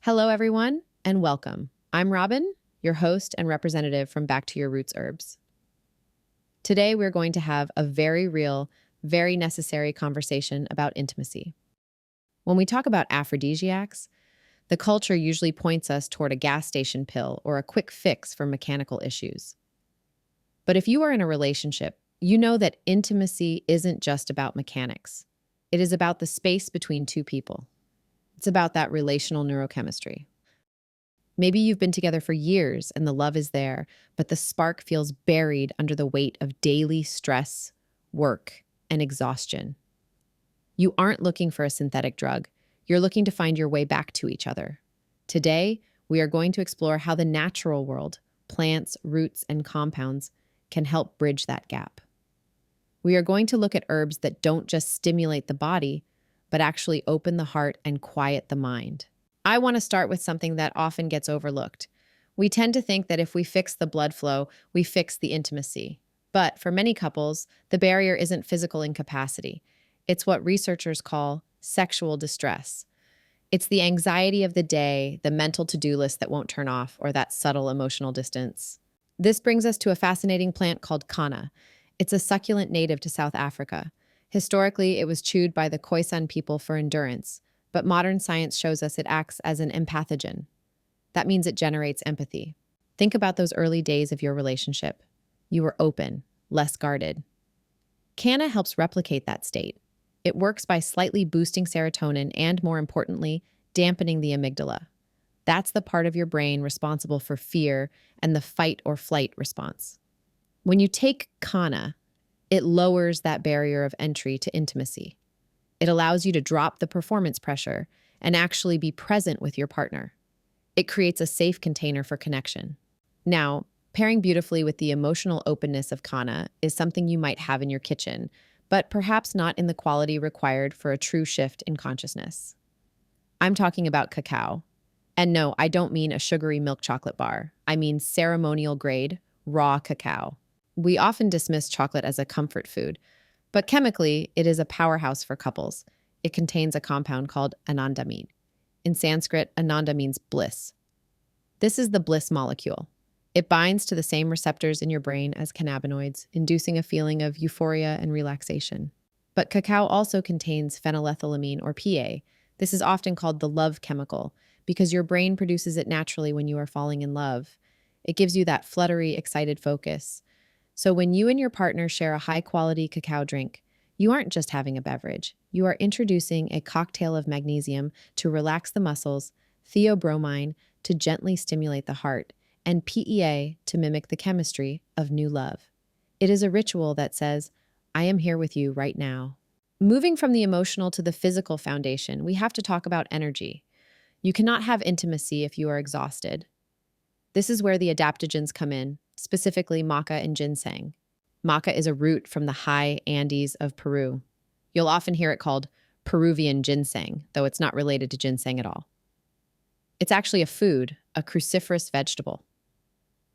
Hello, everyone, and welcome. I'm Robin, your host and representative from Back to Your Roots Herbs. Today, we're going to have a very real, very necessary conversation about intimacy. When we talk about aphrodisiacs, the culture usually points us toward a gas station pill or a quick fix for mechanical issues. But if you are in a relationship, you know that intimacy isn't just about mechanics. It is about the space between two people. It's about that relational neurochemistry. Maybe you've been together for years and the love is there, but the spark feels buried under the weight of daily stress, work, and exhaustion. You aren't looking for a synthetic drug. You're looking to find your way back to each other. Today, we are going to explore how the natural world, plants, roots, and compounds, can help bridge that gap. We are going to look at herbs that don't just stimulate the body, but actually open the heart and quiet the mind. I want to start with something that often gets overlooked. We tend to think that if we fix the blood flow, we fix the intimacy. But for many couples, the barrier isn't physical incapacity. It's what researchers call sexual distress. It's the anxiety of the day, the mental to-do list that won't turn off, or that subtle emotional distance. This brings us to a fascinating plant called kanna. It's a succulent native to South Africa. Historically, it was chewed by the Khoisan people for endurance, but modern science shows us it acts as an empathogen. That means it generates empathy. Think about those early days of your relationship. You were open, less guarded. Kanna helps replicate that state. It works by slightly boosting serotonin and, more importantly, dampening the amygdala. That's the part of your brain responsible for fear and the fight or flight response. When you take kanna, it lowers that barrier of entry to intimacy. It allows you to drop the performance pressure and actually be present with your partner. It creates a safe container for connection. Now, pairing beautifully with the emotional openness of kanna is something you might have in your kitchen, but perhaps not in the quality required for a true shift in consciousness. I'm talking about cacao. And no, I don't mean a sugary milk chocolate bar. I mean ceremonial grade, raw cacao. We often dismiss chocolate as a comfort food, but chemically, it is a powerhouse for couples. It contains a compound called anandamide. In Sanskrit, ananda means bliss. This is the bliss molecule. It binds to the same receptors in your brain as cannabinoids, inducing a feeling of euphoria and relaxation. But cacao also contains phenylethylamine, or PA. This is often called the love chemical because your brain produces it naturally when you are falling in love. It gives you that fluttery, excited focus. So when you and your partner share a high-quality cacao drink, you aren't just having a beverage. You are introducing a cocktail of magnesium to relax the muscles, theobromine to gently stimulate the heart, and PEA to mimic the chemistry of new love. It is a ritual that says, I am here with you right now. Moving from the emotional to the physical foundation, we have to talk about energy. You cannot have intimacy if you are exhausted. This is where the adaptogens come in, specifically maca and ginseng. Maca is a root from the high Andes of Peru. You'll often hear it called Peruvian ginseng, though it's not related to ginseng at all. It's actually a food, a cruciferous vegetable.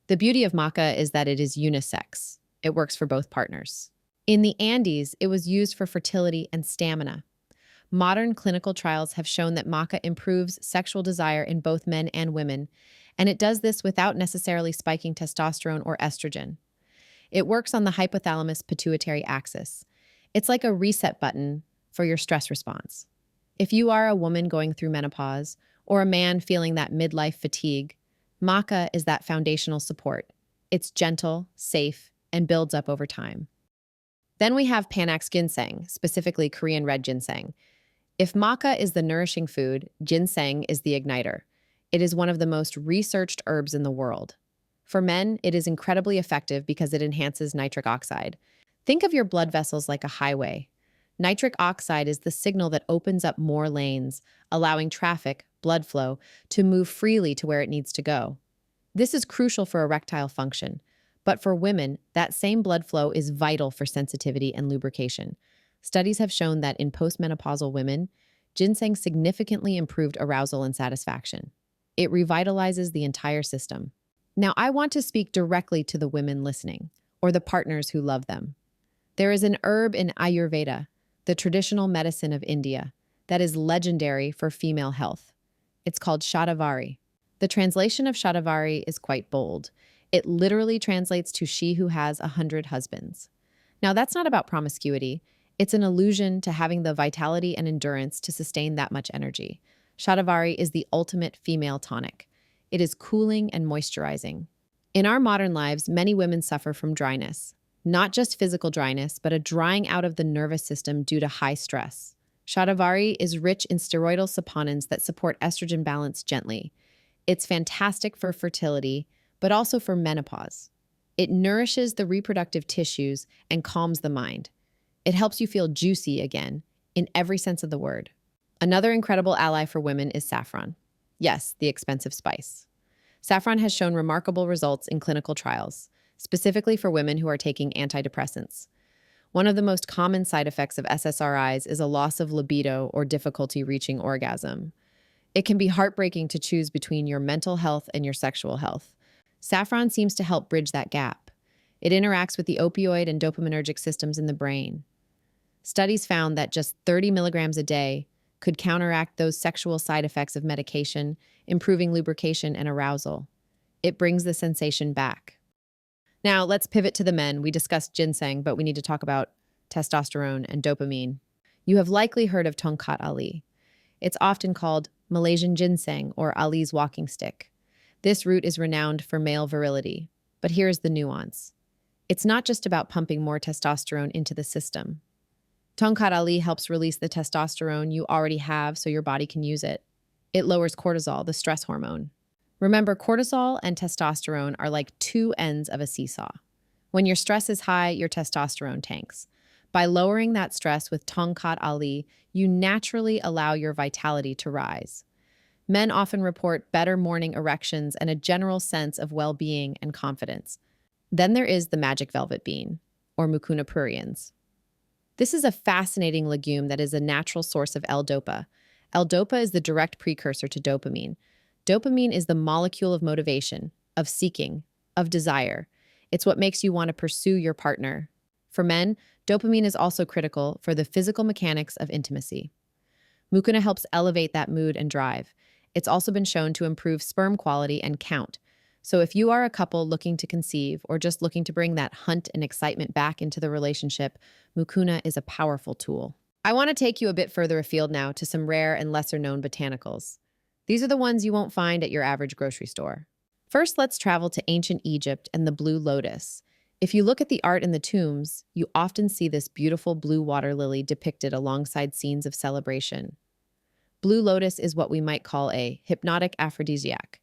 The beauty of maca is that it is unisex. It works for both partners. In the Andes, it was used for fertility and stamina. Modern clinical trials have shown that maca improves sexual desire in both men and women, and it does this without necessarily spiking testosterone or estrogen. It works on the hypothalamus-pituitary axis. It's like a reset button for your stress response. If you are a woman going through menopause or a man feeling that midlife fatigue, maca is that foundational support. It's gentle, safe, and builds up over time. Then we have Panax ginseng, specifically Korean red ginseng. If maca is the nourishing food, ginseng is the igniter. It is one of the most researched herbs in the world. For men, it is incredibly effective because it enhances nitric oxide. Think of your blood vessels like a highway. Nitric oxide is the signal that opens up more lanes, allowing traffic, blood flow, to move freely to where it needs to go. This is crucial for erectile function. But for women, that same blood flow is vital for sensitivity and lubrication. Studies have shown that in postmenopausal women, ginseng significantly improved arousal and satisfaction. It revitalizes the entire system. Now, I want to speak directly to the women listening, or the partners who love them. There is an herb in Ayurveda, the traditional medicine of India, that is legendary for female health. It's called Shatavari. The translation of Shatavari is quite bold. It literally translates to she who has 100 husbands. Now, that's not about promiscuity. It's an allusion to having the vitality and endurance to sustain that much energy. Shatavari is the ultimate female tonic. It is cooling and moisturizing. In our modern lives, many women suffer from dryness. Not just physical dryness, but a drying out of the nervous system due to high stress. Shatavari is rich in steroidal saponins that support estrogen balance gently. It's fantastic for fertility, but also for menopause. It nourishes the reproductive tissues and calms the mind. It helps you feel juicy again, in every sense of the word. Another incredible ally for women is saffron. Yes, the expensive spice. Saffron has shown remarkable results in clinical trials, specifically for women who are taking antidepressants. One of the most common side effects of SSRIs is a loss of libido or difficulty reaching orgasm. It can be heartbreaking to choose between your mental health and your sexual health. Saffron seems to help bridge that gap. It interacts with the opioid and dopaminergic systems in the brain. Studies found that just 30 milligrams a day could counteract those sexual side effects of medication, improving lubrication and arousal. It brings the sensation back. Now, let's pivot to the men. We discussed ginseng, but we need to talk about testosterone and dopamine. You have likely heard of Tongkat Ali. It's often called Malaysian ginseng or Ali's walking stick. This root is renowned for male virility, but here's the nuance. It's not just about pumping more testosterone into the system. Tongkat Ali helps release the testosterone you already have so your body can use it. It lowers cortisol, the stress hormone. Remember, cortisol and testosterone are like two ends of a seesaw. When your stress is high, your testosterone tanks. By lowering that stress with Tongkat Ali, you naturally allow your vitality to rise. Men often report better morning erections and a general sense of well-being and confidence. Then there is the magic velvet bean, or Mucuna pruriens. This is a fascinating legume that is a natural source of L-dopa. L-dopa is the direct precursor to dopamine. Dopamine is the molecule of motivation, of seeking, of desire. It's what makes you want to pursue your partner. For men, dopamine is also critical for the physical mechanics of intimacy. Mucuna helps elevate that mood and drive. It's also been shown to improve sperm quality and count. So if you are a couple looking to conceive or just looking to bring that hunt and excitement back into the relationship, Mucuna is a powerful tool. I want to take you a bit further afield now to some rare and lesser-known botanicals. These are the ones you won't find at your average grocery store. First, let's travel to ancient Egypt and the blue lotus. If you look at the art in the tombs, you often see this beautiful blue water lily depicted alongside scenes of celebration. Blue lotus is what we might call a hypnotic aphrodisiac.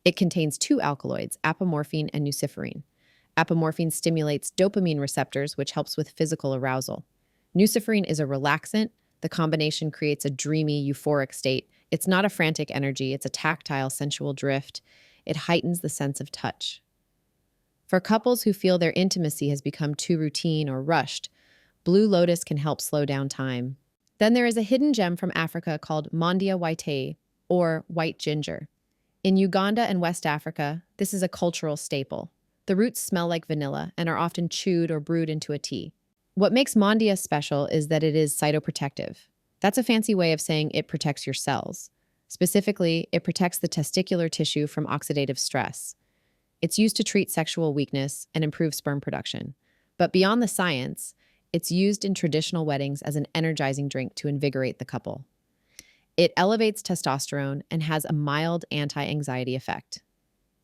It contains two alkaloids, apomorphine and nuciferine. Apomorphine stimulates dopamine receptors, which helps with physical arousal. Nuciferine is a relaxant. The combination creates a dreamy, euphoric state. It's not a frantic energy, it's a tactile, sensual drift. It heightens the sense of touch. For couples who feel their intimacy has become too routine or rushed, Blue Lotus can help slow down time. Then there is a hidden gem from Africa called Mondia whitei, or white ginger. In Uganda and West Africa, this is a cultural staple. The roots smell like vanilla and are often chewed or brewed into a tea. What makes Mondia special is that it is cytoprotective. That's a fancy way of saying it protects your cells. Specifically, it protects the testicular tissue from oxidative stress. It's used to treat sexual weakness and improve sperm production. But beyond the science, it's used in traditional weddings as an energizing drink to invigorate the couple. It elevates testosterone and has a mild anti-anxiety effect.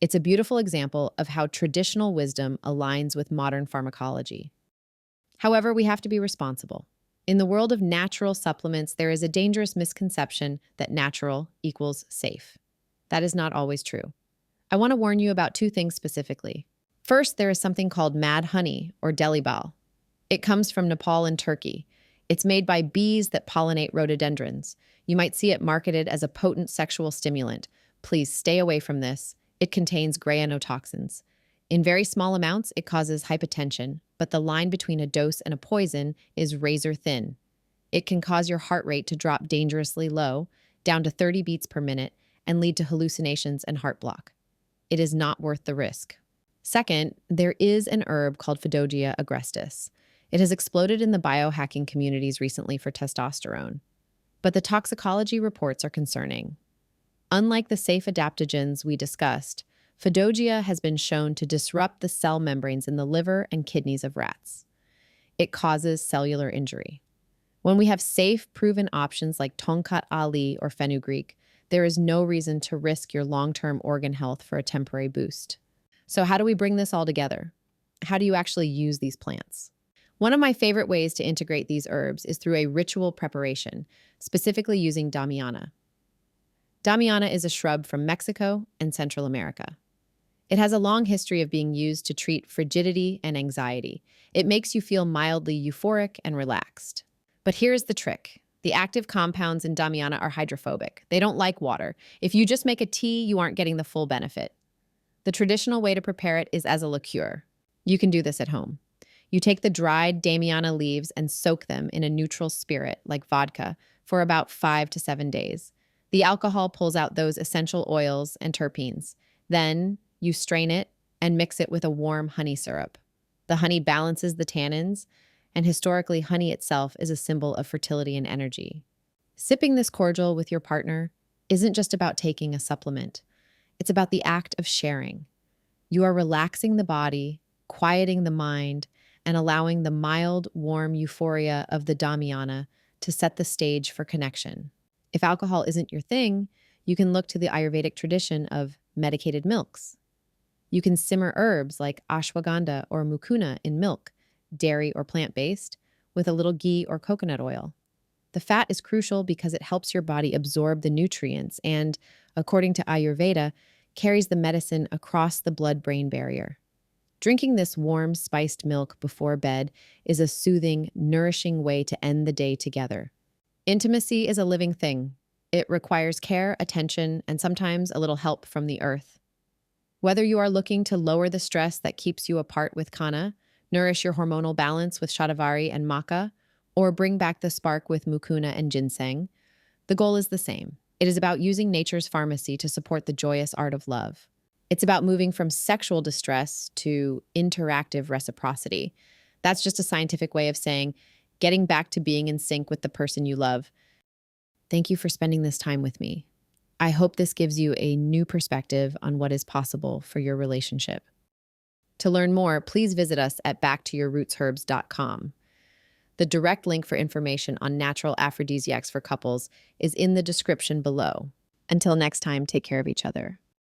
It's a beautiful example of how traditional wisdom aligns with modern pharmacology. However, we have to be responsible. In the world of natural supplements, there is a dangerous misconception that natural equals safe. That is not always true. I want to warn you about two things specifically. First, there is something called mad honey, or delibal. It comes from Nepal and Turkey. It's made by bees that pollinate rhododendrons. You might see it marketed as a potent sexual stimulant. Please stay away from this. It contains granotoxins. In very small amounts, it causes hypotension, but the line between a dose and a poison is razor thin. It can cause your heart rate to drop dangerously low, down to 30 beats per minute, and lead to hallucinations and heart block. It is not worth the risk. Second, there is an herb called Phaedogia agrestis. It has exploded in the biohacking communities recently for testosterone. But the toxicology reports are concerning. Unlike the safe adaptogens we discussed, Phaedogia has been shown to disrupt the cell membranes in the liver and kidneys of rats. It causes cellular injury. When we have safe, proven options like Tongkat Ali or fenugreek, there is no reason to risk your long-term organ health for a temporary boost. So how do we bring this all together? How do you actually use these plants? One of my favorite ways to integrate these herbs is through a ritual preparation, specifically using Damiana. Damiana is a shrub from Mexico and Central America. It has a long history of being used to treat frigidity and anxiety. It makes you feel mildly euphoric and relaxed. But here's the trick. The active compounds in Damiana are hydrophobic. They don't like water. If you just make a tea, you aren't getting the full benefit. The traditional way to prepare it is as a liqueur. You can do this at home. You take the dried Damiana leaves and soak them in a neutral spirit, like vodka, for about 5 to 7 days. The alcohol pulls out those essential oils and terpenes. Then you strain it and mix it with a warm honey syrup. The honey balances the tannins, and historically, honey itself is a symbol of fertility and energy. Sipping this cordial with your partner isn't just about taking a supplement. It's about the act of sharing. You are relaxing the body, quieting the mind, and allowing the mild, warm euphoria of the Damiana to set the stage for connection. If alcohol isn't your thing, you can look to the Ayurvedic tradition of medicated milks. You can simmer herbs like ashwagandha or mucuna in milk, dairy or plant-based, with a little ghee or coconut oil. The fat is crucial because it helps your body absorb the nutrients and, according to Ayurveda, carries the medicine across the blood-brain barrier. Drinking this warm, spiced milk before bed is a soothing, nourishing way to end the day together. Intimacy is a living thing. It requires care, attention, and sometimes a little help from the earth. Whether you are looking to lower the stress that keeps you apart with Kanna, nourish your hormonal balance with Shatavari and Maca, or bring back the spark with Mucuna and Ginseng, the goal is the same. It is about using nature's pharmacy to support the joyous art of love. It's about moving from sexual distress to interactive reciprocity. That's just a scientific way of saying getting back to being in sync with the person you love. Thank you for spending this time with me. I hope this gives you a new perspective on what is possible for your relationship. To learn more, please visit us at backtoyourrootsherbs.com. The direct link for information on natural aphrodisiacs for couples is in the description below. Until next time, take care of each other.